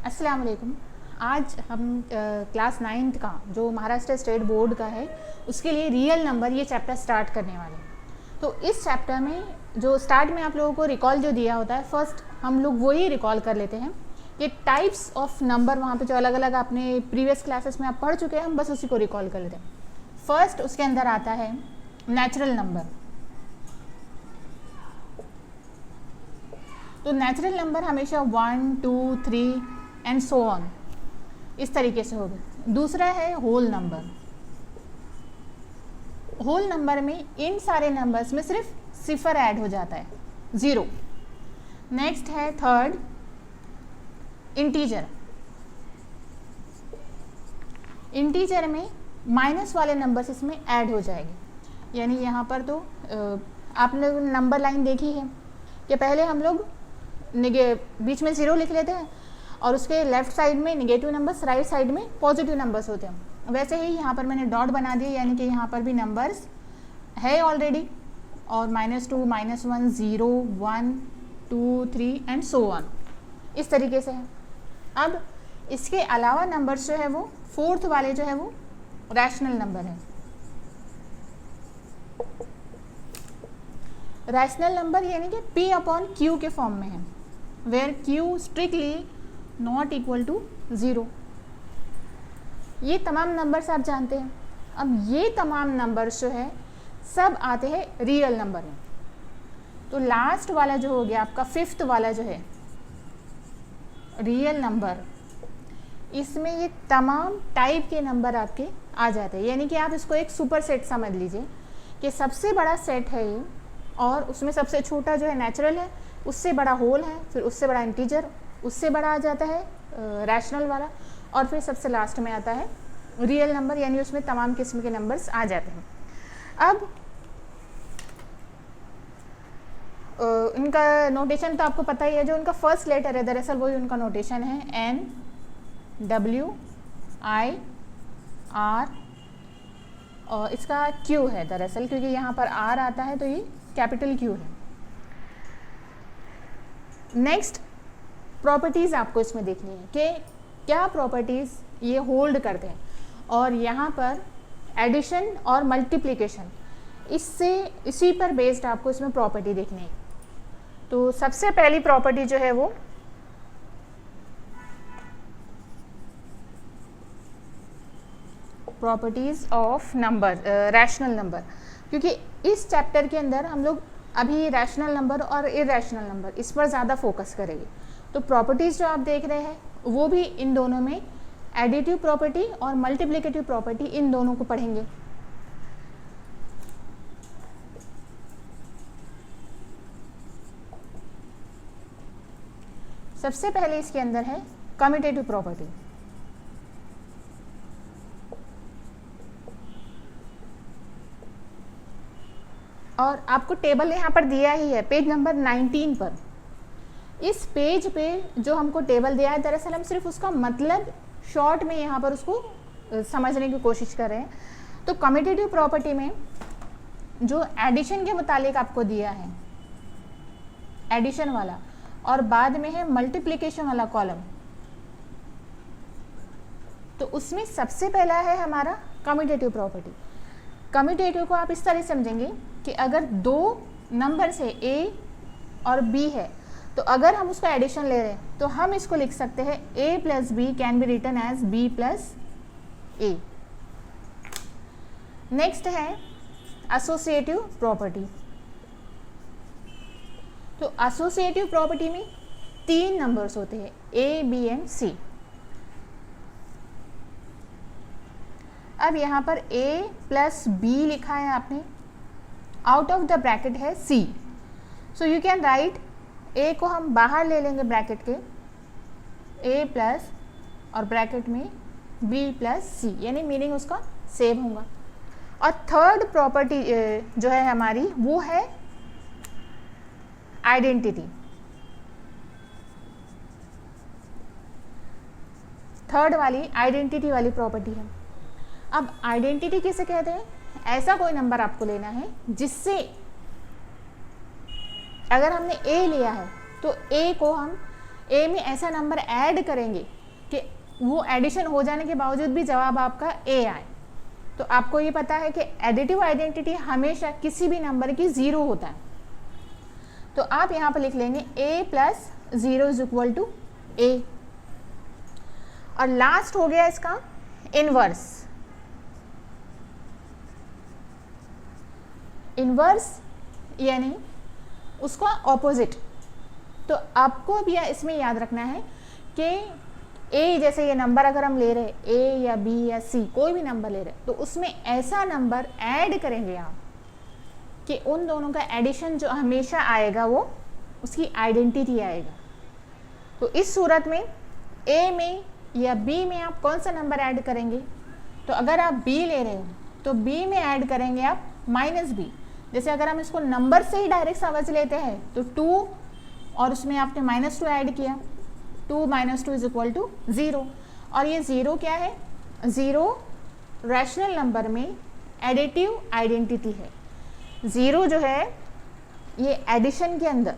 अस्सलाम वालेकुम। आज हम क्लास 9th का जो महाराष्ट्र स्टेट बोर्ड का है उसके लिए रियल नंबर ये चैप्टर स्टार्ट करने वाले हैं। तो इस चैप्टर में जो स्टार्ट में आप लोगों को रिकॉल जो दिया होता है, फर्स्ट हम लोग वही रिकॉल कर लेते हैं। ये टाइप्स ऑफ नंबर वहाँ पे जो अलग अलग आपने प्रीवियस क्लासेस में आप पढ़ चुके हैं, हम बस उसी को रिकॉल कर लेते हैं। फर्स्ट उसके अंदर आता है नेचुरल नंबर। तो नेचुरल नंबर हमेशा 1, 2, 3 एंड सो ऑन इस तरीके से होगा। दूसरा है होल नंबर। होल नंबर में इन सारे नंबर्स में सिर्फ सिफर ऐड हो जाता है, 0। नेक्स्ट है थर्ड इंटीजर। इंटीजर में माइनस वाले नंबर्स इसमें ऐड हो जाएंगे। यानी यहाँ पर तो आपने नंबर लाइन देखी है कि पहले हम लोग बीच में 0 लिख लेते हैं और उसके लेफ्ट साइड में निगेटिव नंबर्स, राइट साइड में पॉजिटिव नंबर्स होते हैं। वैसे ही यहाँ पर मैंने डॉट बना दिया, यानी कि यहाँ पर भी नंबर्स है ऑलरेडी, और -2, -1, 0, 1, 2, 3 एंड सो ऑन इस तरीके से है। अब इसके अलावा नंबर्स जो है वो फोर्थ वाले जो है वो रैशनल नंबर है। रैशनल नंबर यानी कि P/Q के फॉर्म में है, where Q strictly not equal to 0। ये तमाम नंबर्स आप जानते हैं। अब ये तमाम नंबर्स जो है सब आते हैं रियल नंबर में। तो लास्ट वाला जो हो गया आपका फिफ्थ वाला जो है रियल नंबर, इसमें ये तमाम टाइप के नंबर आपके आ जाते हैं। यानी कि आप इसको एक सुपर सेट समझ लीजिए कि सबसे बड़ा सेट है ये, और उसमें सबसे छोटा जो है नेचुरल है, उससे बड़ा होल है, फिर उससे बड़ा इंटीजर, उससे बड़ा आ जाता है रैशनल वाला, और फिर सबसे लास्ट में आता है रियल नंबर, यानी उसमें तमाम किस्म के नंबर्स आ जाते हैं। अब इनका नोटेशन तो आपको पता ही है। जो उनका फर्स्ट लेटर है दरअसल वही उनका नोटेशन है, NWIR, और इसका Q है दरअसल, क्योंकि यहाँ पर R आता है तो ये कैपिटल Q है। नेक्स्ट प्रॉपर्टीज़ आपको इसमें देखनी है कि क्या प्रॉपर्टीज़ ये होल्ड करते हैं, और यहाँ पर एडिशन और मल्टीप्लिकेशन इसी पर बेस्ड आपको इसमें प्रॉपर्टी देखनी है। तो सबसे पहली प्रॉपर्टी जो है वो properties of number, rational number, क्योंकि इस चैप्टर के अंदर हम लोग अभी रैशनल नंबर और इरैशनल नंबर इस पर ज़्यादा फोकस करेंगे। तो प्रॉपर्टीज़ जो आप देख रहे हैं वो भी इन दोनों में एडिटिव प्रॉपर्टी और मल्टीप्लिकेटिव प्रॉपर्टी, इन दोनों को पढ़ेंगे। सबसे पहले इसके अंदर है कम्यूटेटिव प्रॉपर्टी। और आपको टेबल यहाँ पर दिया ही है पेज नंबर 19 पर। इस पेज पे जो हमको टेबल दिया है दरअसल हम सिर्फ उसका मतलब शॉर्ट में यहाँ पर उसको समझने की कोशिश कर रहे हैं। तो कम्यूटेटिव प्रॉपर्टी में जो एडिशन के मुतालिक आपको दिया है, एडिशन वाला, और बाद में है मल्टीप्लिकेशन वाला कॉलम, तो उसमें सबसे पहला है हमारा कम्यूटेटिव प्रॉपर्टी। कम्यूटेटिव को आप इस तरह समझेंगे कि अगर दो नंबर से A और B है, तो अगर हम उसका एडिशन ले रहे हैं तो हम इसको लिख सकते हैं A + B can be written as B + A। Next है एसोसिएटिव प्रॉपर्टी। तो एसोसिएटिव प्रॉपर्टी में 3 नंबर्स होते हैं A, B एंड C। अब यहाँ पर A + B लिखा है आपने, आउट ऑफ द ब्रैकेट है C, so you can write A को हम बाहर ले लेंगे ब्रैकेट के, A प्लस और ब्रैकेट में B + C, यानी मीनिंग उसका सेम होगा। और थर्ड प्रॉपर्टी जो है हमारी वो है आइडेंटिटी। थर्ड वाली आइडेंटिटी वाली प्रॉपर्टी है। अब आइडेंटिटी किसे कहते हैं? ऐसा कोई नंबर आपको लेना है जिससे अगर हमने A लिया है तो A को हम ए में ऐसा नंबर ऐड करेंगे कि वो एडिशन हो जाने के बावजूद भी जवाब आपका ए आए। तो आपको ये पता है कि एडिटिव आइडेंटिटी हमेशा किसी भी नंबर की 0 होता है। तो आप यहाँ पर लिख लेंगे a plus 0 is equal to A. और लास्ट हो गया इसका इनवर्स। इनवर्स यानी उसका ऑपोजिट। तो आपको भी इसमें याद रखना है कि ए जैसे ये नंबर अगर हम ले रहे ए या बी या सी कोई भी नंबर ले रहे तो उसमें ऐसा नंबर ऐड करेंगे आप कि उन दोनों का एडिशन जो हमेशा आएगा वो उसकी आइडेंटिटी आएगा। तो इस सूरत में ए में या बी में आप कौन सा नंबर ऐड करेंगे? तो अगर आप बी ले रहे हो तो बी में ऐड करेंगे आप माइनस बी। जैसे अगर हम इसको नंबर से ही डायरेक्ट समझ लेते हैं तो 2 और उसमें आपने -2 ऐड किया, 2 - 2 इज इक्वल टू 0। और ये 0 क्या है? 0 रैशनल नंबर में एडिटिव आइडेंटिटी है। 0 जो है ये एडिशन के अंदर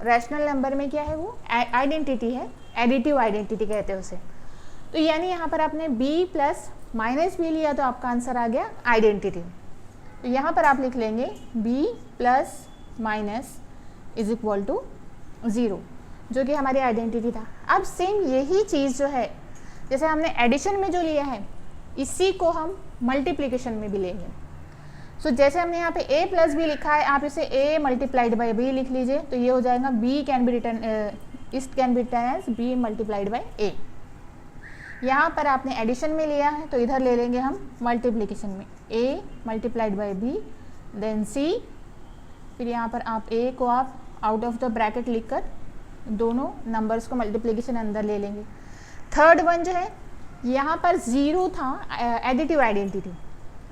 रैशनल नंबर में क्या है? वो आइडेंटिटी है, एडिटिव आइडेंटिटी कहते हैं उसे। तो यानी यहाँ पर आपने b प्लस माइनस बी लिया तो आपका आंसर आ गया आइडेंटिटी। तो यहाँ पर आप लिख लेंगे b plus minus is equal to 0 जो कि हमारी आइडेंटिटी था। अब सेम यही चीज़ जो है जैसे हमने एडिशन में जो लिया है इसी को हम मल्टीप्लिकेशन में भी लेंगे। सो जैसे हमने यहाँ पे a प्लस बी लिखा है आप इसे a मल्टीप्लाइड बाई b लिख लीजिए तो ये हो जाएगा b can be return it can be return as b multiplied by a। यहाँ पर आपने एडिशन में लिया है तो इधर ले लेंगे हम मल्टीप्लिकेशन में a multiplied by b then c। फिर यहाँ पर आप a को आप आउट ऑफ द ब्रैकेट लिखकर दोनों नंबर्स को मल्टीप्लिकेशन अंदर ले लेंगे। थर्ड वन जो है यहाँ पर 0 था एडिटिव आइडेंटिटी।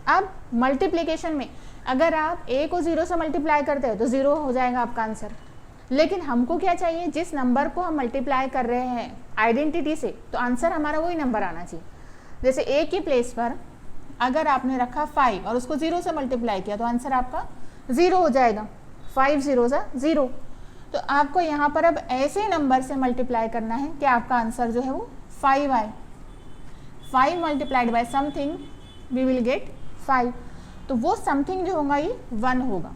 अब मल्टीप्लिकेशन में अगर आप a को 0 से मल्टीप्लाई करते हैं तो 0 हो जाएगा आपका आंसर। लेकिन हमको क्या चाहिए? जिस नंबर को हम मल्टीप्लाई कर रहे हैं आइडेंटिटी से तो आंसर हमारा वही नंबर आना चाहिए। जैसे a की प्लेस पर अगर आपने रखा 5 और उसको 0 से मल्टीप्लाई किया तो आंसर आपका 0 हो जाएगा। 5 0 0। तो आपको यहाँ पर अब ऐसे नंबर से मल्टीप्लाई करना है कि आपका आंसर जो है वो 5 आए। 5 multiplied by something we will get 5। तो वो समथिंग जो होगा ये 1 होगा।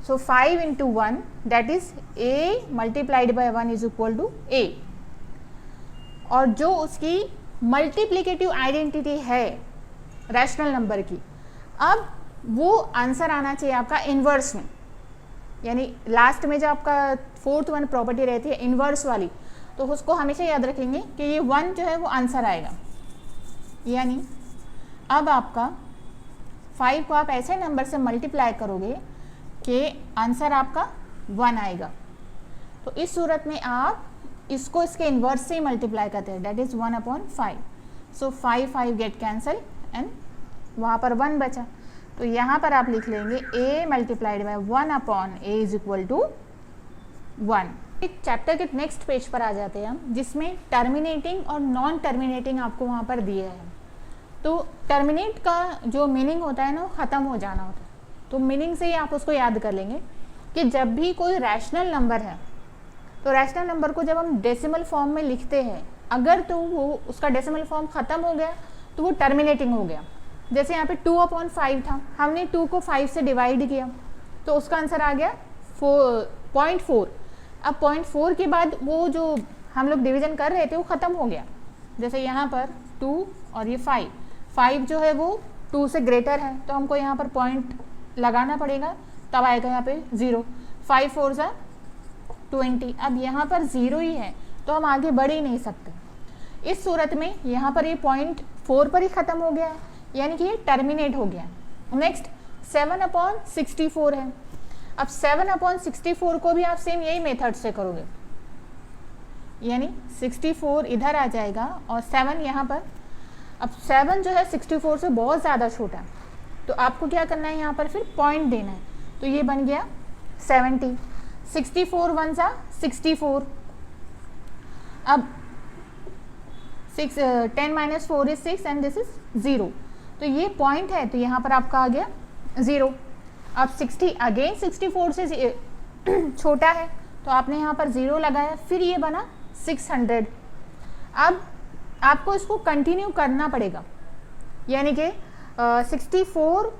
So 5 into 1 that is a multiplied by 1 is equal to a। और जो उसकी मल्टीप्लिकेटिव आइडेंटिटी है रैशनल नंबर की, अब वो आंसर आना चाहिए आपका इन्वर्स में। यानी लास्ट में जो आपका 4th वन प्रॉपर्टी रहती है इन्वर्स वाली तो उसको हमेशा याद रखेंगे कि ये 1 जो है वो आंसर आएगा। यानी अब आपका 5 को आप ऐसे नंबर से मल्टीप्लाई करोगे कि आंसर आपका 1 आएगा। तो इस सूरत में आप इसको इसके इन्वर्स से ही मल्टीप्लाई करते हैं that is 1/5। So 5 get cancel and वहाँ पर 1 बचा। तो यहाँ पर आप लिख लेंगे a multiplied by 1/a is equal to 1। एक चैप्टर के नेक्स्ट पेज पर आ जाते हैं हम जिसमें टर्मिनेटिंग और नॉन टर्मिनेटिंग आपको वहाँ पर दिया है। तो टर्मिनेट का जो मीनिंग होता है ना वो ख़त्म हो जाना होता है। तो मीनिंग से ही आप उसको याद कर लेंगे कि जब भी कोई रैशनल नंबर है तो रैशनल नंबर को जब हम डेसिमल फॉर्म में लिखते हैं अगर तो वो उसका डेसिमल फॉर्म ख़त्म हो गया तो वो टर्मिनेटिंग हो गया। जैसे यहाँ पे 2/5 था, हमने 2 को 5 से डिवाइड किया तो उसका आंसर आ गया 0.4। अब 0.4 के बाद वो जो हम लोग डिवीजन कर रहे थे वो ख़त्म हो गया। जैसे यहाँ पर 2 और ये 5 जो है वो 2 से ग्रेटर है तो हमको यहाँ पर पॉइंट लगाना पड़ेगा तब आएगा यहाँ पे 0। 5 4 ज़ा 20। अब यहाँ पर 0 ही है तो हम आगे बढ़ ही नहीं सकते। इस सूरत में यहाँ पर ये 0.4 पर ही ख़त्म हो गया है यानी कि ये टर्मिनेट हो गया। नेक्स्ट 7/64 है। अब 7/64 को भी आप सेम यही मेथड से करोगे यानी 64 इधर आ जाएगा और 7 यहाँ पर। अब 7 जो है 64 से बहुत ज़्यादा छोटा है तो आपको क्या करना है यहाँ पर फिर पॉइंट देना है तो ये बन गया 70। 64 1 सा 64। अब 10 - 4 is 6 एंड दिस इज 0। तो ये पॉइंट है तो यहाँ पर आपका आ गया 0। अब 60 अगेन 64 से छोटा है तो आपने यहाँ पर 0 लगाया फिर ये बना 600। अब आपको इसको कंटिन्यू करना पड़ेगा, यानी कि 64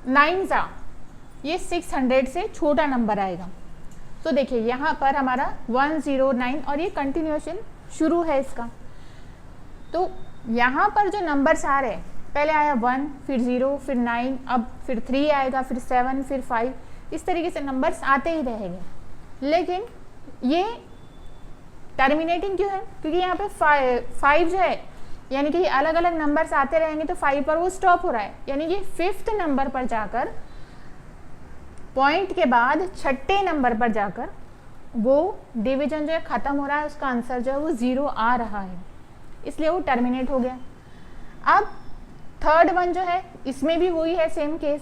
9 ये 600 से छोटा नंबर आएगा। तो देखिए यहाँ पर हमारा 109 और ये कंटिन्यूएशन शुरू है इसका। तो यहाँ पर जो नंबर्स आ रहे हैं, पहले आया 1, फिर 0, फिर 9, अब फिर 3 आएगा, फिर 7, फिर 5, इस तरीके से नंबर्स आते ही रहेंगे। लेकिन ये टर्मिनेटिंग क्यों है? क्योंकि यहाँ पे 5 जो है, यानी कि अलग अलग नंबर्स आते रहेंगे तो 5 पर वो स्टॉप हो रहा है, यानी कि 5th नंबर पर जाकर, पॉइंट के बाद 6ठे नंबर पर जाकर वो डिवीजन जो है ख़त्म हो रहा है, उसका आंसर जो है वो 0 आ रहा है, इसलिए वो टर्मिनेट हो गया। अब थर्ड वन जो है, इसमें भी वही है सेम केस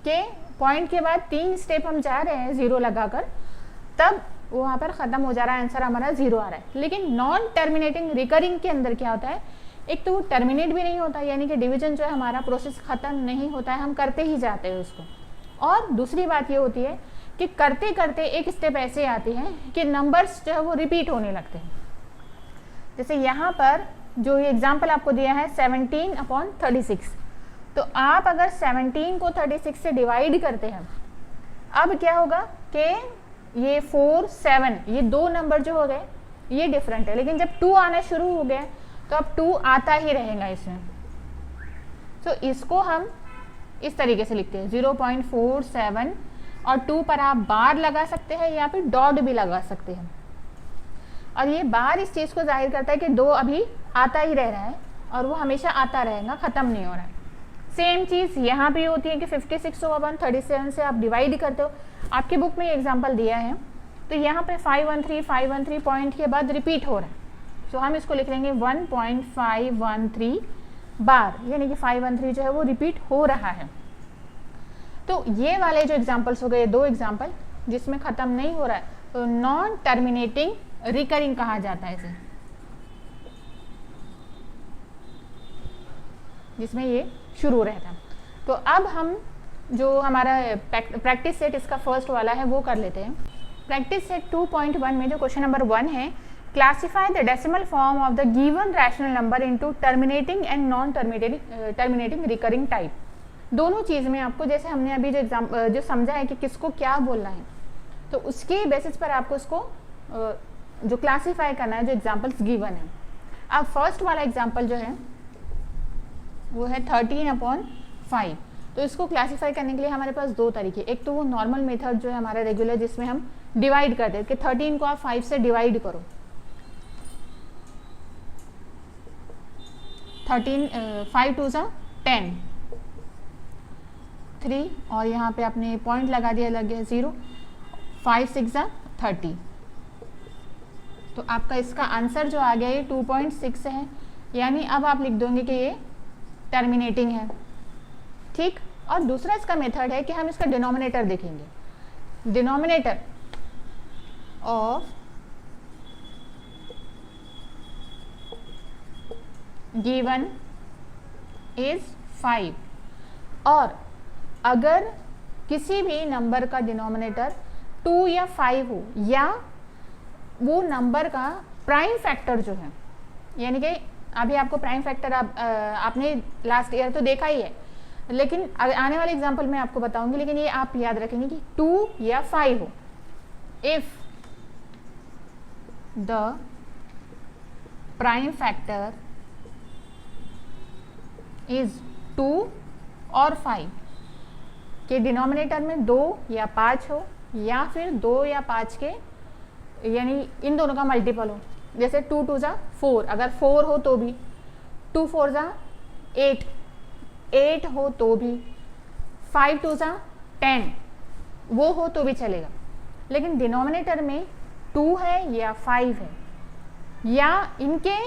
के पॉइंट के बाद 3 स्टेप हम जा रहे हैं 0 लगाकर, तब वहाँ पर ख़त्म हो जा रहा है, आंसर हमारा 0 आ रहा है। लेकिन नॉन टर्मिनेटिंग रिकरिंग के अंदर क्या होता है, एक तो वो टर्मिनेट भी नहीं होता, यानी कि डिवीजन जो है हमारा प्रोसेस ख़त्म नहीं होता है, हम करते ही जाते हैं उसको। और दूसरी बात ये होती है कि करते करते एक स्टेप ऐसे आती है कि नंबर्स जो है वो रिपीट होने लगते हैं। जैसे यहाँ पर जो ये एग्जाम्पल आपको दिया है 17/36, तो आप अगर 17 को 36 से डिवाइड करते हैं, अब क्या होगा कि ये 4, 7 ये 2 नंबर जो हो गए ये डिफरेंट है, लेकिन जब 2 आना शुरू हो गया तो अब 2 आता ही रहेगा इसमें। तो इसको हम इस तरीके से लिखते हैं 0.47, और 2 पर आप बार लगा सकते हैं या फिर डॉट भी लगा सकते हैं। और ये बार इस चीज़ को जाहिर करता है कि 2 अभी आता ही रह रहा है और वो हमेशा आता रहेगा, ख़त्म नहीं हो रहा है। सेम चीज़ यहाँ भी होती है कि 56 को 137 से आप डिवाइड करते हो, आपकी बुक में एग्जाम्पल दिया है, तो यहाँ पे 513 पॉइंट के बाद रिपीट हो रहा है, तो हम इसको लिख लेंगे 1.513 बार, यानी कि 513 जो है वो रिपीट हो रहा है। तो ये वाले जो एग्जाम्पल्स हो गए, 2 एग्जाम्पल जिसमें ख़त्म नहीं हो रहा है, तो नॉन टर्मिनेटिंग रिकरिंग कहा जाता है इसे, जिसमें ये शुरू रहता है। तो अब हम जो हमारा प्रैक्टिस सेट इसका फर्स्ट वाला है वो कर लेते हैं। प्रैक्टिस सेट 2.1 में जो क्वेश्चन नंबर 1 है, classify the decimal form of the given rational number into terminating and non terminating recurring type. दोनों चीज़ में आपको, जैसे हमने अभी जो समझा है कि किसको क्या बोलना है, तो उसके बेसिस पर आपको इसको जो क्लासीफाई करना है, जो एग्जाम्पल्स गिवन है। अब फर्स्ट वाला एग्जाम्पल जो है वो है 13/5। तो इसको क्लासीफाई करने के लिए हमारे पास 2 तरीके, एक तो वो नॉर्मल मेथड जो है हमारा रेगुलर, जिसमें हम डिवाइड करते हैं कि 13 को आप 5 से डिवाइड करो, 5 2 10, 3 और यहाँ पे आपने पॉइंट लगा दिया, लग गया 0, 5 6 30। तो आपका इसका आंसर जो आ गया ये 2.6 है, यानी अब आप लिख दोगे कि ये टर्मिनेटिंग है, ठीक। और दूसरा इसका मेथड है कि हम इसका डिनोमिनेटर देखेंगे। डिनोमिनेटर ऑफ गिवन इज 5, और अगर किसी भी नंबर का डिनोमिनेटर 2 या 5 हो, या वो नंबर का प्राइम फैक्टर जो है, यानी कि अभी आपको प्राइम फैक्टर आपने लास्ट ईयर तो देखा ही है, लेकिन आने वाले एग्जाम्पल में आपको बताऊंगी, लेकिन ये आप याद रखेंगे कि 2 या 5 हो। If the prime factor is 2 और 5 के डिनोमिनेटर में 2 या 5 हो, या फिर 2 या 5 के, यानी इन दोनों का मल्टीपल हो। जैसे 2 2 4, अगर 4 हो तो भी, 2 4 8, 8 हो तो भी, 5 2 10 वो हो तो भी चलेगा। लेकिन डिनोमिनेटर में 2 है या 5 है, या इनके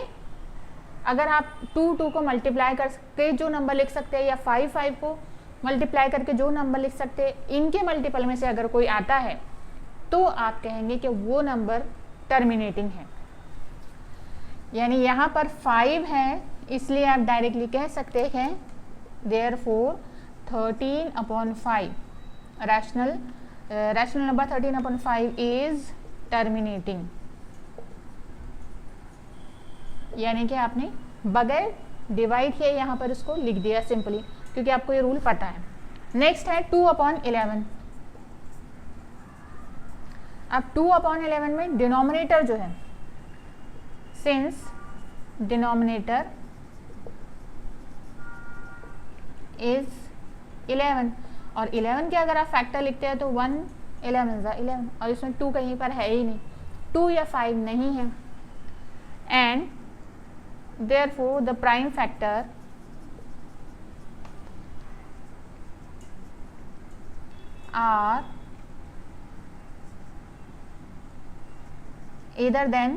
अगर आप 2 2 को मल्टीप्लाई करके जो नंबर लिख सकते हैं, या 5 5 को मल्टीप्लाई करके जो नंबर लिख सकते हैं, इनके मल्टीपल में से अगर कोई आता है तो आप कहेंगे कि वो नंबर टर्मिनेटिंग है। यानी यहाँ पर 5 है, इसलिए आप डायरेक्टली कह सकते हैं therefore 13/5 rational number 13/5 is terminating. यानी कि आपने बगैर डिवाइड किए यहाँ पर इसको लिख दिया सिंपली, क्योंकि आपको ये रूल पता है। नेक्स्ट है 2/11। अब 2/11 में डिनोमिनेटर जो है, सिंस डिनोमिनेटर इज 11, और 11 के अगर आप फैक्टर लिखते हैं तो 1 11 11, और इसमें 2 कहीं पर है ही नहीं, 2 या 5 नहीं है। And therefore the prime factor are either than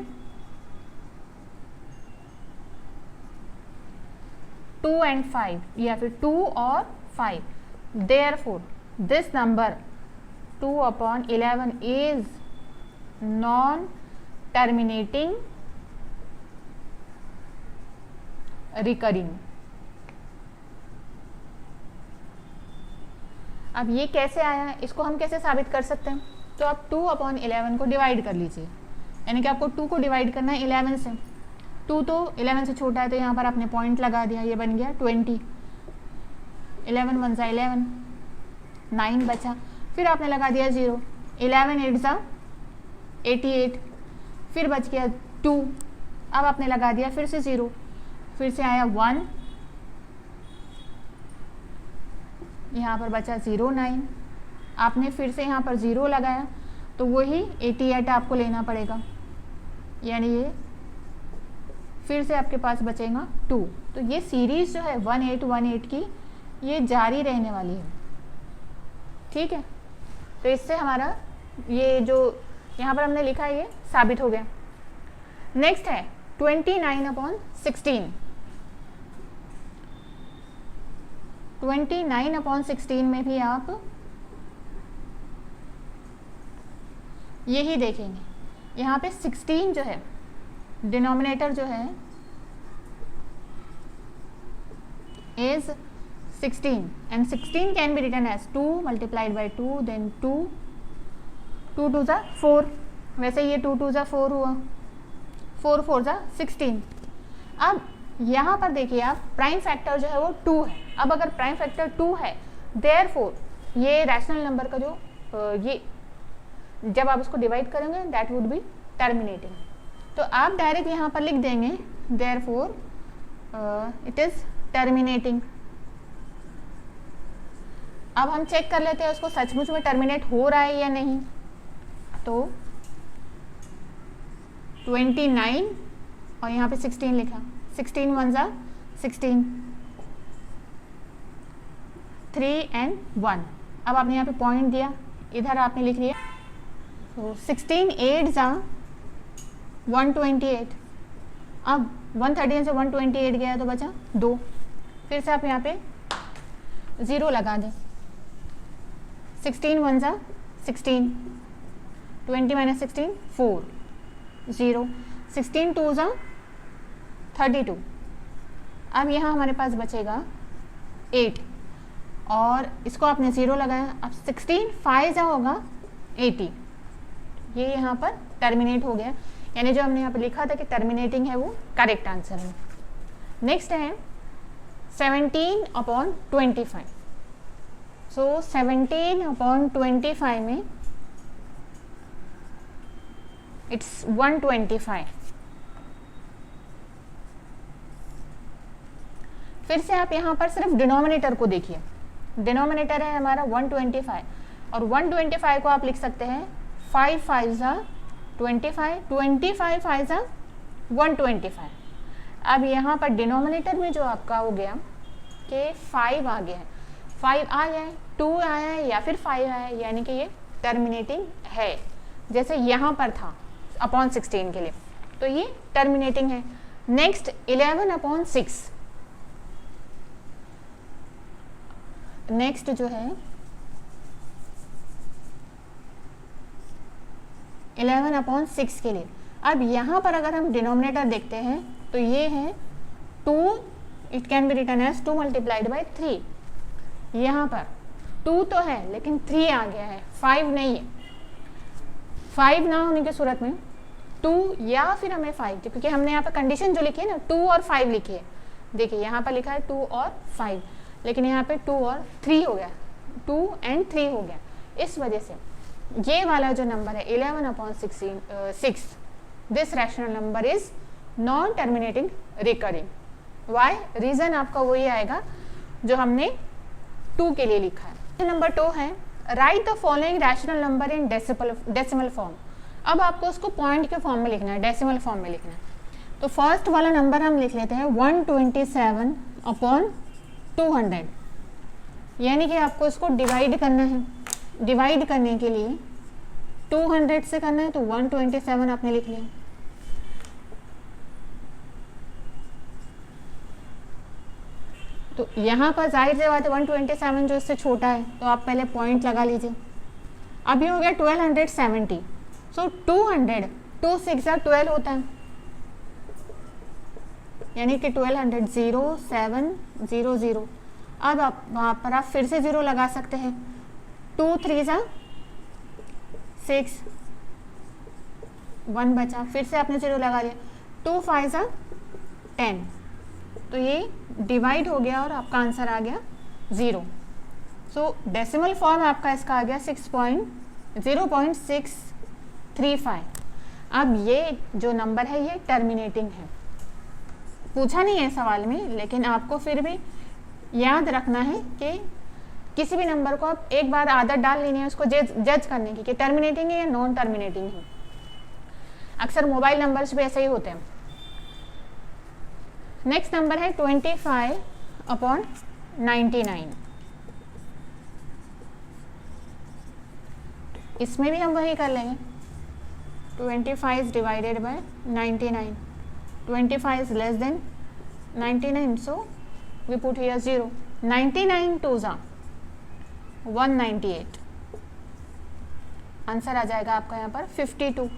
2 and 5, या फिर 2 और 5। Therefore this number 2/11 is non-terminating recurring। अब ये कैसे आया, इसको हम कैसे साबित कर सकते हैं? तो आप 2/11 को डिवाइड कर लीजिए, यानी कि आपको 2 को डिवाइड करना है 11 से। 2 तो 11 से छोटा है, तो यहाँ पर आपने पॉइंट लगा दिया, ये बन गया 20। 11 1 ज़ा 11, 9 बचा, फिर आपने लगा दिया 0। 11 8 ज़ा 88, फिर बच गया 2। अब आपने लगा दिया फिर से 0, फिर से आया 1, यहाँ पर बचा 0 9। आपने फिर से यहाँ पर 0 लगाया, तो वही 88 आपको लेना पड़ेगा, यानी ये फिर से आपके पास बचेगा 2। तो ये सीरीज जो है 1818 की, ये जारी रहने वाली है, ठीक है। तो इससे हमारा ये जो यहाँ पर हमने लिखा है ये साबित हो गया। नेक्स्ट है 29/16। 29/16 में भी आप यही देखेंगे, यहाँ पे 16 जो है डिनोमिनेटर जो है is 16, and 16 can be written as 2 multiplied by 2, then 2 2 ज़ा 4, वैसे ये 2 ज़ा 4 हुआ, 4 4 ज़ा 16। अब यहाँ पर देखिए आप, प्राइम फैक्टर जो है वो 2 है। अब अगर प्राइम फैक्टर 2 है, देयरफॉर ये रैशनल नंबर का जो ये जब आप उसको डिवाइड करेंगे दैट वुड बी टर्मिनेटिंग। तो आप डायरेक्ट यहाँ पर लिख देंगे देयरफॉर इट इज टर्मिनेटिंग। अब हम चेक कर लेते हैं उसको सचमुच में टर्मिनेट हो रहा है या नहीं। तो 29 और यहाँ पे 16 लिखा, 16 1 ज़ा 16, 3 and 1। अब आपने यहाँ पे पॉइंट दिया, इधर आपने लिख लिया, तो 16 8 ज़ा 128। अब 130 से 128 गया तो बचा 2, फिर से आप यहाँ पे 0 लगा दें। 16 1 ज़ा 16, 20 - 16 4, 0, 16 2 ज़ा 32। अब यहाँ हमारे पास बचेगा 8, और इसको आपने 0 लगाया। अब 16 5 ज़ा होगा 80, ये यहाँ पर टर्मिनेट हो गया, यानी जो हमने यहाँ पे लिखा था कि टर्मिनेटिंग है वो करेक्ट आंसर है। नेक्स्ट है 17/25। सो 17/25 में इट्स 125। फिर से आप यहाँ पर सिर्फ डिनोमिनेटर को देखिए, डिनोमिनेटर है हमारा 125, और 125 को आप लिख सकते हैं 5 5 ज़ा 25, 25 5 ज़ा 125। अब यहाँ पर डिनोमिनेटर में जो आपका हो गया कि 5 आ गया है, 5 आ जाए, 2 आया है या फिर 5 आया है, यानी कि ये टर्मिनेटिंग है, जैसे यहाँ पर था अपॉन 16 के लिए, तो ये टर्मिनेटिंग है। नेक्स्ट 11/6। नेक्स्ट जो है 11/6 के लिए। अब यहाँ पर अगर हम डिनोमिनेटर देखते हैं तो ये है 2, it can be written as 2 multiplied by 3। यहाँ पर 2 तो है लेकिन 3 आ गया है, 5 नहीं है। 5 ना होने की सूरत में 2 या फिर हमें 5, क्योंकि हमने यहाँ पर कंडीशन जो लिखी है ना 2 और 5 लिखी है। देखिए यहाँ पर लिखा है 2 और 5, लेकिन यहाँ पे 2 और 3 हो गया, 2 and 3 हो गया। इस वजह से ये वाला जो नंबर है 11/6, this rational number is non terminating recurring. Why? Reason आपका वही आएगा जो हमने 2 के लिए लिखा है। नंबर 2 है right the following rational number in decimal form. अब आपको उसको पॉइंट के फॉर्म में लिखना है, डेसिमल फॉर्म में लिखना है। तो फर्स्ट वाला नंबर हम लिख लेते हैं 127/200, यानी कि आपको इसको डिवाइड करना है। डिवाइड करने के लिए 200 से करना है, तो 127 आपने लिख लिया। तो यहाँ पर जाहिर सी बात है 127 जो इससे छोटा है, तो आप पहले पॉइंट लगा लीजिए। अब ये हो गया 1270। सो 200 2 6 12 होता है, यानी कि 1200 0 7 0 0। अब आप वहाँ पर आप फिर से 0 लगा सकते हैं। 2 3 6, 1 बचा, फिर से आपने 0 लगा लिया। 2 5 10, तो ये डिवाइड हो गया और आपका आंसर आ गया 0। सो डेसिमल फॉर्म आपका इसका आ गया 0.635। अब ये जो नंबर है ये टर्मिनेटिंग है। पूछा नहीं है सवाल में, लेकिन आपको फिर भी याद रखना है कि किसी भी नंबर को आप एक बार आदत डाल लेनी है उसको जज करने की कि टर्मिनेटिंग है या नॉन टर्मिनेटिंग है। अक्सर मोबाइल नंबर्स भी ऐसे ही होते हैं। नेक्स्ट नंबर है 25/99। इसमें भी हम वही कर लेंगे, 25 divided by 99। 25 is less than 99, so we put here 0. 99 2s are 198। Answer आ जाएगा आपका यहाँ पर 52।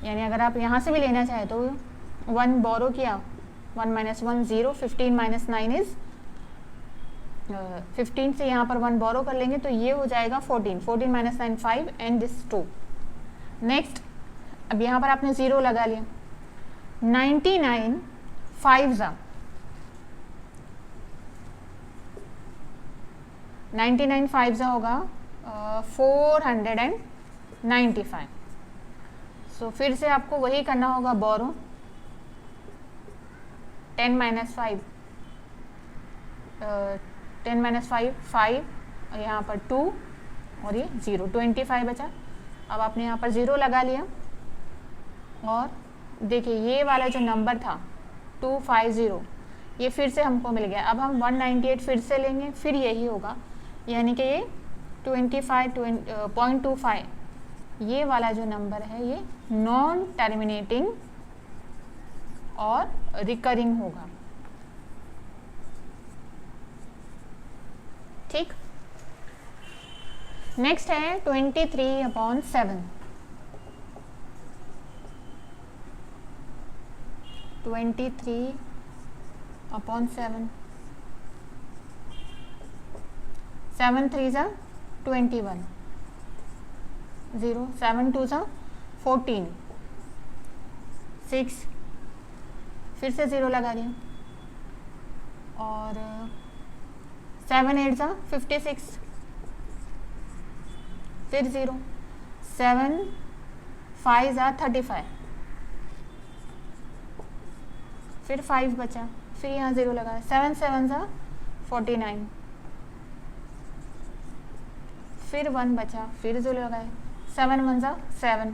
यानी अगर आप यहाँ से भी लेना चाहे तो 1 बोरो किया, 1 - 1 0, 15 - 9 इज 15 से यहाँ पर 1 बोरो कर लेंगे तो ये हो जाएगा 14। 14 - 9 5 एंड दिस 2। नेक्स्ट, अब यहाँ पर आपने 0 लगा लिया। 99 5s are 99 5s होगा 495। सो फिर से आपको वही करना होगा, बोरो 10 - 5 10 - 5 5, और यहाँ पर 2 और ये 0, 25 बचा। अब आपने यहाँ पर 0 लगा लिया और देखिए ये वाला जो नंबर था 250 ये फिर से हमको मिल गया। अब हम 198 फिर से लेंगे, फिर यही होगा, यानी कि ये 25.25 ये वाला जो नंबर है ये नॉन टर्मिनेटिंग और रिकरिंग होगा। ठीक। नेक्स्ट है 23/7। 23/7, 7 3s are 21, 0 7 2s are 14, 6 फिर से 0 लगा दिया, और 7 8s are 56, फिर 0, 7 5s are 35, फिर 5 बचा, फिर यहाँ 0 लगा, 7 7s are 49, फिर 1 बचा, फिर 0 लगाए, 7 1s are 7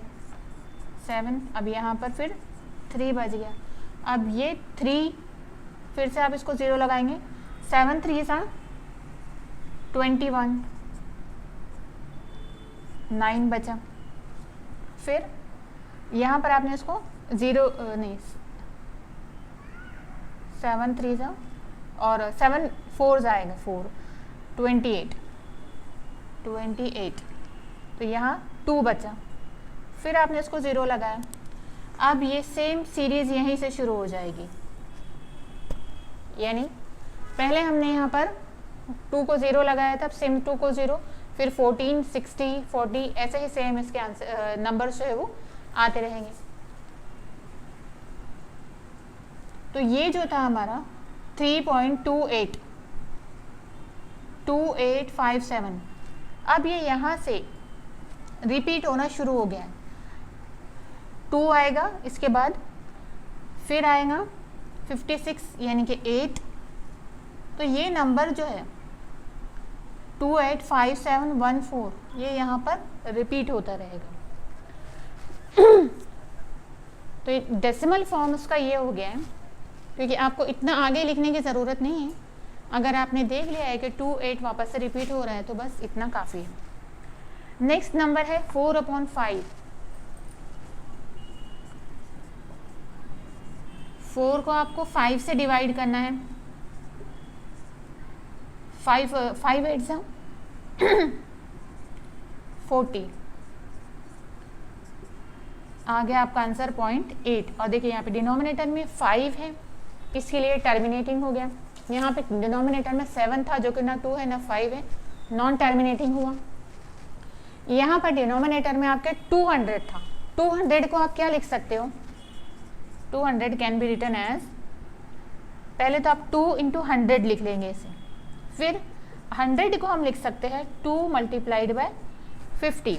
7। अब यहाँ पर फिर 3 बच गया। अब ये 3 फिर से आप इसको 0 लगाएंगे, 7 3s are 21, 9 बचा। फिर यहाँ पर आपने इसको 0 नहीं 7 3s are और 7 4s आएगा 4, 28 तो यहाँ 2 बचा। फिर आपने इसको 0 लगाया। अब ये सेम सीरीज यहीं से शुरू हो जाएगी, यानी पहले हमने यहाँ पर 2 को 0 लगाया था, सेम 2 को 0, फिर 14 60 40 ऐसे ही सेम इसके आंसर नंबर जो है वो आते रहेंगे। तो ये जो था हमारा 3.2857, अब ये यहाँ से रिपीट होना शुरू हो गया है। 2 आएगा, इसके बाद फिर आएगा 56 यानी कि 8, तो ये नंबर जो है 285714 ये यहाँ पर रिपीट होता रहेगा। तो डेसिमल फॉर्म उसका ये हो गया है, क्योंकि आपको इतना आगे लिखने की ज़रूरत नहीं है। अगर आपने देख लिया है कि 28 वापस से रिपीट हो रहा है तो बस इतना काफ़ी है। नेक्स्ट नंबर है 4/5। 4 को आपको 5 से डिवाइड करना है। 5 8 40, आ गया आपका आंसर 0.8। और देखिए यहाँ पे डिनोमिनेटर में 5 है, इसके लिए टर्मिनेटिंग हो गया। यहाँ पे डिनोमिनेटर में 7 था जो कि ना 2 है ना 5 है, नॉन टर्मिनेटिंग हुआ। यहाँ पर डिनोमिनेटर में आपके 200 था। 200 को आप क्या लिख सकते हो? 200 कैन बी रिटन एज, पहले तो आप 2 × 100 लिख लेंगे इसे, फिर 100 को हम लिख सकते हैं 2 × 50।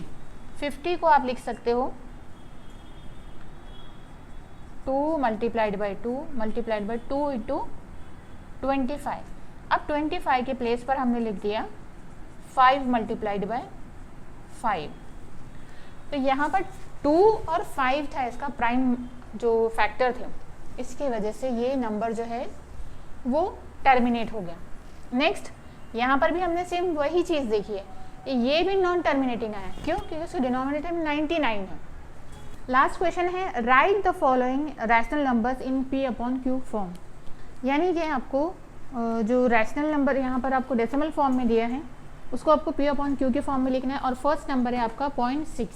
50 को आप लिख सकते हो 2 × 2 × 2 × 25। अब 25 के प्लेस पर हमने लिख दिया 5 × 5। तो यहाँ पर 2 और 5 था इसका प्राइम जो फैक्टर थे, इसकी वजह से ये नंबर जो है वो टर्मिनेट हो गया। नेक्स्ट यहाँ पर भी हमने सेम वही चीज़ देखी है, ये भी नॉन टर्मिनेटिंग आया। क्यों? क्योंकि उसके डिनोमिनेटर में 99 है। लास्ट क्वेश्चन है right the following rational numbers in P/Q form. यानी कि आपको जो रैशनल नंबर यहाँ पर आपको डेसिमल फॉर्म में दिया है उसको आपको P/Q के फॉर्म में लिखना है। और फर्स्ट नंबर है आपका 0.6।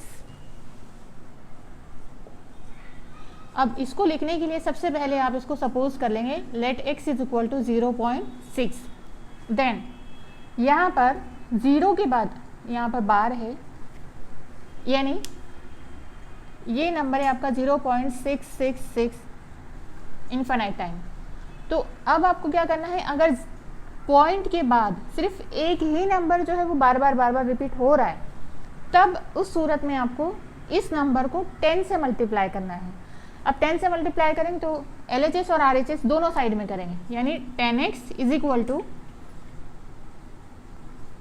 अब इसको लिखने के लिए सबसे पहले आप इसको सपोज कर लेंगे लेट x = 0.6। देन यहाँ पर 0 के बाद यहाँ पर बार है, यानी ये नंबर है आपका 0.666 इनफाइनाइट टाइम। तो अब आपको क्या करना है, अगर पॉइंट के बाद सिर्फ एक ही नंबर जो है वो बार बार रिपीट हो रहा है, तब उस सूरत में आपको इस नंबर को 10 से मल्टीप्लाई करना है। अब 10 से मल्टीप्लाई करेंगे तो LHS और RHS दोनों साइड में करेंगे, यानी 10x =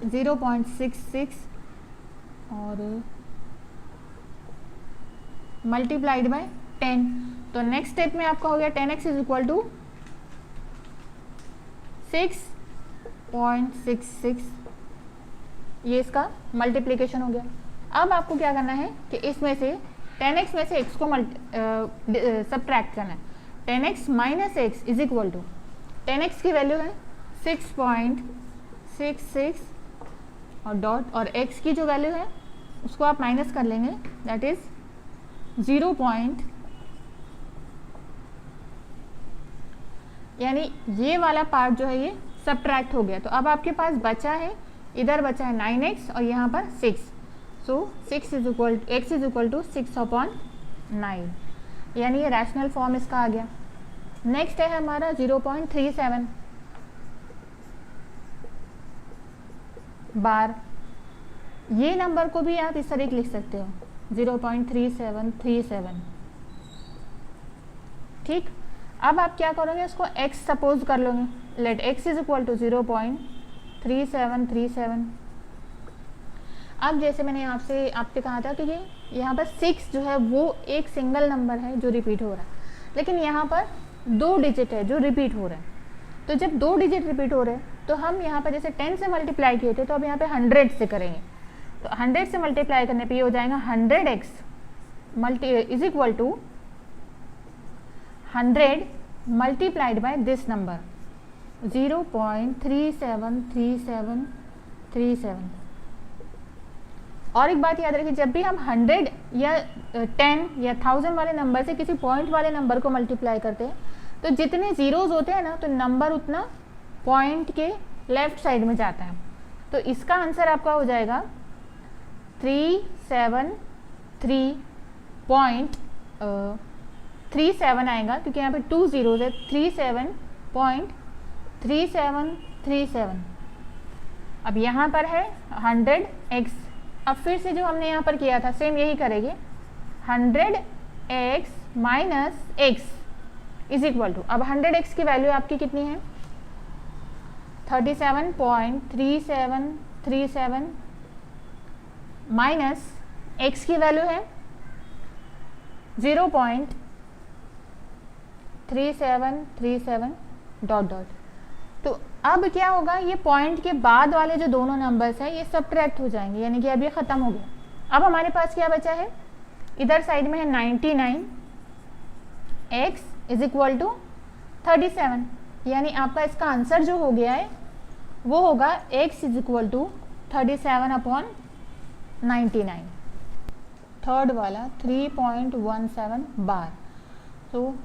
0.66 और मल्टीप्लाइड बाय 10। तो नेक्स्ट स्टेप में आपका हो गया 10x = 6.66, ये इसका मल्टीप्लिकेशन हो गया। अब आपको क्या करना है कि इसमें से 10x में से x को सब्ट्रैक्ट करना है। 10x - x = 10x की वैल्यू है 6.66 और डॉट, और x की जो वैल्यू है उसको आप माइनस कर लेंगे, दैट इज 0. यानी ये वाला पार्ट जो है ये सब्ट्रैक्ट हो गया। तो अब आपके पास बचा है, इधर बचा है 9x और यहाँ पर 6। सो x = 6/9, यानी ये रैशनल फॉर्म इसका आ गया। नेक्स्ट है हमारा 0.37 बार। ये नंबर को भी आप इस तरीके लिख सकते हो 0.3737। ठीक, अब आप क्या करोगे, उसको x सपोज कर लोगे। Let x = 0.3737। अब जैसे मैंने आपसे कहा था कि ये यहाँ पर 6 जो है वो एक सिंगल नंबर है जो रिपीट हो रहा है, लेकिन यहाँ पर 2 डिजिट है जो रिपीट हो रहा है। तो जब 2 डिजिट रिपीट हो रहे हैं तो हम यहाँ पर जैसे 10 से मल्टीप्लाई किए थे, तो अब यहाँ पे 100 से करेंगे। तो 100 से मल्टीप्लाई करने पे ये हो जाएगा 100x = 100 multiplied by this number 0.373737। और एक बात याद रखिए, जब भी हम 100 या 10 या 1000 वाले नंबर से किसी पॉइंट वाले नंबर को मल्टीप्लाई करते हैं तो जितने ज़ीरोज़ होते हैं ना, तो नंबर उतना पॉइंट के लेफ्ट साइड में जाता है। तो इसका आंसर आपका हो जाएगा 373.5 37 आएगा, क्योंकि यहाँ पे 2 ज़ीरोज़ है, 37.3737। अब यहाँ पर है 100x। अब फिर से जो हमने यहाँ पर किया था सेम यही करेंगे, 100x minus x is equal to, अब 100x की वैल्यू आपकी कितनी है 37.3737 माइनस x की वैल्यू है 0.3737 डॉट डॉट। तो अब क्या होगा, ये पॉइंट के बाद वाले जो दोनों नंबर्स हैं ये सब्ट्रैक्ट हो जाएंगे, यानी कि अब ये ख़त्म हो गया। अब हमारे पास क्या बचा है, इधर साइड में है 99x इज इक्वल टू 37, यानी आपका इसका आंसर जो हो गया है वो होगा x is equal to 37/99। Third वाला 3.17 बार। तो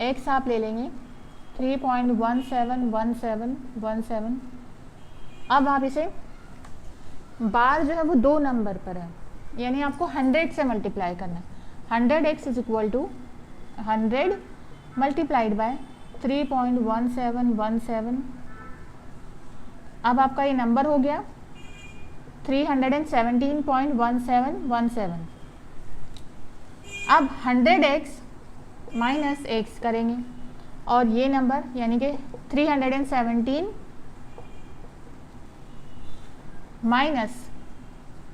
x आप ले लेंगे 3.171717। अब आप इसे, बार जो है वो 2 नंबर पर है, यानी आपको 100 से मल्टीप्लाई करना है। 100x is equal to 100 multiplied by 3.1717। अब आपका ये नंबर हो गया 317.1717। अब 100x माइनस x करेंगे और ये नंबर यानी कि 317 माइनस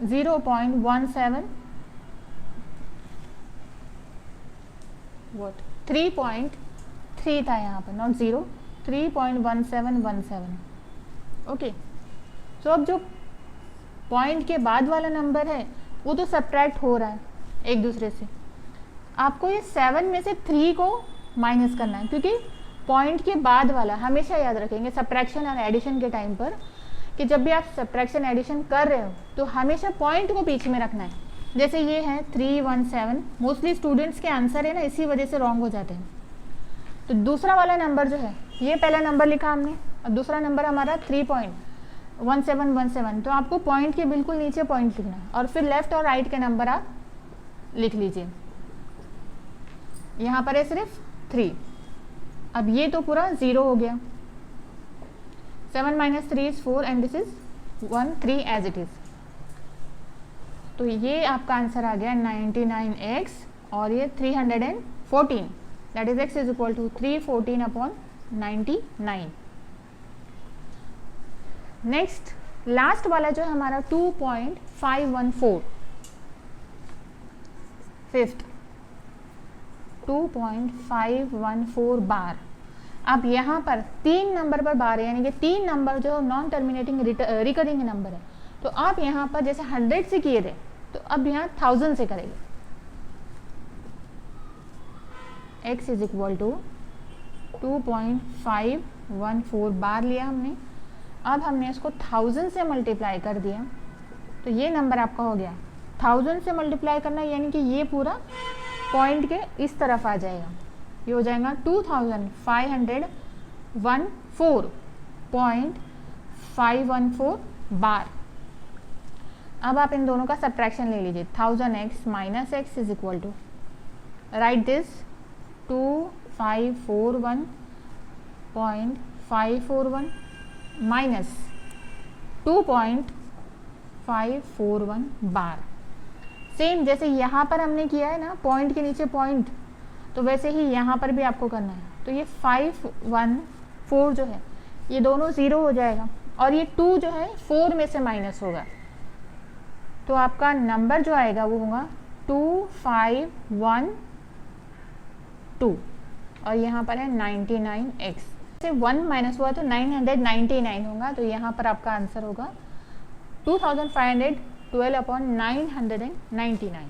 0.17 व्हाट 3.3 था यहाँ पर, नॉट 0, 3.1717। ओके, तो अब जो पॉइंट के बाद वाला नंबर है वो तो सब्ट्रैक्ट हो रहा है एक दूसरे से। आपको ये 7 में से 3 को माइनस करना है, क्योंकि पॉइंट के बाद वाला हमेशा याद रखेंगे सब्ट्रैक्शन और एडिशन के टाइम पर कि जब भी आप सब्ट्रैक्शन एडिशन कर रहे हो तो हमेशा पॉइंट को पीछे में रखना है। जैसे ये है 317, मोस्टली स्टूडेंट्स के आंसर है ना इसी वजह से रॉन्ग हो जाते हैं। तो दूसरा वाला नंबर जो है, ये पहला नंबर लिखा हमने और दूसरा नंबर हमारा 3.1717। तो आपको पॉइंट के बिल्कुल नीचे पॉइंट लिखना है और फिर लेफ्ट और राइट के नंबर आप लिख लीजिए। यहाँ पर है सिर्फ 3। अब ये तो पूरा 0 हो गया। 7 minus 3 is 4 and this is 1 3 as it is। तो ये आपका आंसर आ गया 99x और ये 314, that is x is equal to 314/99। Next last वाला जो है हमारा 2.514, फिफ्थ 2.514 बार। अब यहाँ पर 3 नंबर पर बार है, यानी कि 3 नंबर जो नॉन टर्मिनेटिंग रिकरिंग नंबर है। तो आप यहाँ पर जैसे 100 से किए थे तो अब यहाँ 1000 से करेंगे। x इज इक्वल टू 2.514 बार लिया हमने। अब हमने इसको 1000 से मल्टीप्लाई कर दिया तो ये नंबर आपका हो गया। 1000 से मल्टीप्लाई करना यानी कि ये पूरा पॉइंट के इस तरफ आ जाएगा, ये हो जाएगा 2514.514 बार। अब आप इन दोनों का सब्ट्रैक्शन ले लीजिए। 1000x minus x is equal to, right this 2541.541 minus 2.541 बार। सेम जैसे यहाँ पर हमने किया है ना पॉइंट के नीचे पॉइंट, तो वैसे ही यहाँ पर भी आपको करना है। तो ये 514 जो है ये दोनों 0 हो जाएगा और ये 2 जो है 4 में से माइनस होगा, तो आपका नंबर जो आएगा वो होगा 2512 और यहाँ पर है 99x से 1 माइनस हुआ तो 999 होगा। तो यहाँ पर आपका आंसर होगा 2512/999।